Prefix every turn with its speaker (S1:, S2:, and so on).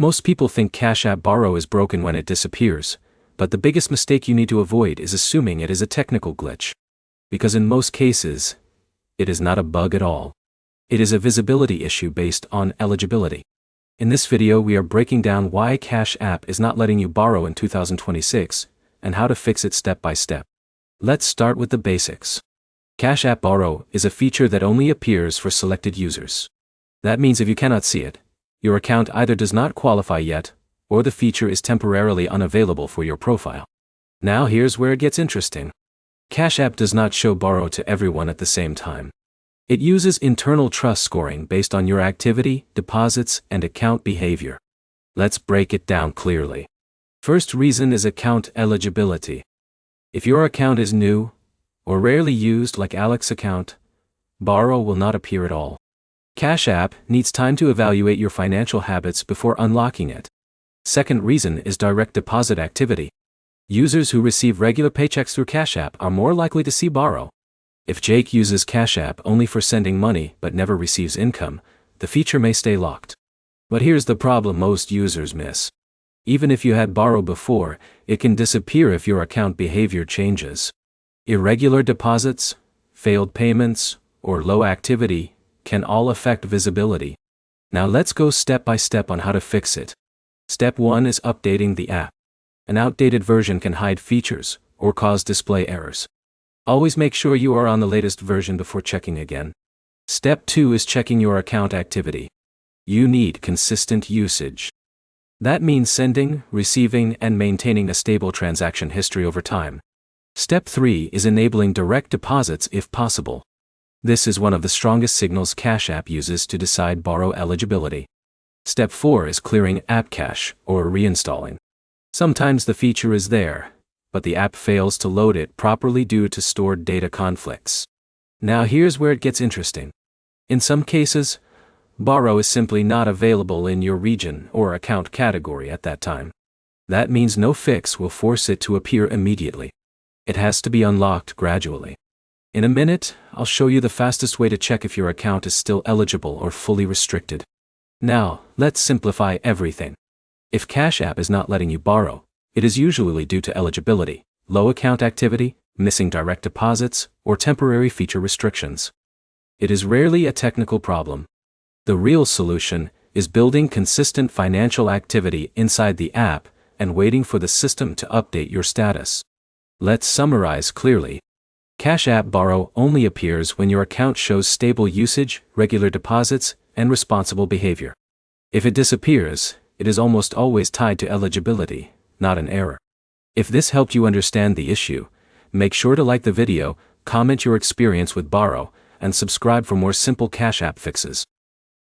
S1: Most people think Cash App Borrow is broken when it disappears, but the biggest mistake you need to avoid is assuming it is a technical glitch. Because in most cases, it is not a bug at all. It is a visibility issue based on eligibility. In this video we are breaking down why Cash App is not letting you borrow in 2026, and how to fix it step by step. Let's start with the basics. Cash App Borrow is a feature that only appears for selected users. That means if you cannot see it, your account either does not qualify yet, or the feature is temporarily unavailable for your profile. Now here's where it gets interesting. Cash App does not show borrow to everyone at the same time. It uses internal trust scoring based on your activity, deposits, and account behavior. Let's break it down clearly. First reason is account eligibility. If your account is new, or rarely used like Alex's account, borrow will not appear at all. Cash App needs time to evaluate your financial habits before unlocking it. Second reason is direct deposit activity. Users who receive regular paychecks through Cash App are more likely to see borrow. If Jake uses Cash App only for sending money but never receives income, the feature may stay locked. But here's the problem most users miss. Even if you had borrow before, it can disappear if your account behavior changes. Irregular deposits, failed payments, or low activity can all affect visibility. Now let's go step by step on how to fix it. Step 1 is updating the app. An outdated version can hide features or cause display errors. Always make sure you are on the latest version before checking again. Step 2 is checking your account activity. You need consistent usage. That means sending, receiving, and maintaining a stable transaction history over time. Step 3 is enabling direct deposits if possible. This is one of the strongest signals Cash App uses to decide borrow eligibility. Step 4 is clearing app cache or reinstalling. Sometimes the feature is there, but the app fails to load it properly due to stored data conflicts. Now here's where it gets interesting. In some cases, borrow is simply not available in your region or account category at that time. That means no fix will force it to appear immediately. It has to be unlocked gradually. In a minute, I'll show you the fastest way to check if your account is still eligible or fully restricted. Now, let's simplify everything. If Cash App is not letting you borrow, it is usually due to eligibility, low account activity, missing direct deposits, or temporary feature restrictions. It is rarely a technical problem. The real solution is building consistent financial activity inside the app and waiting for the system to update your status. Let's summarize clearly. Cash App Borrow only appears when your account shows stable usage, regular deposits, and responsible behavior. If it disappears, it is almost always tied to eligibility, not an error. If this helped you understand the issue, make sure to like the video, comment your experience with borrow, and subscribe for more simple Cash App fixes.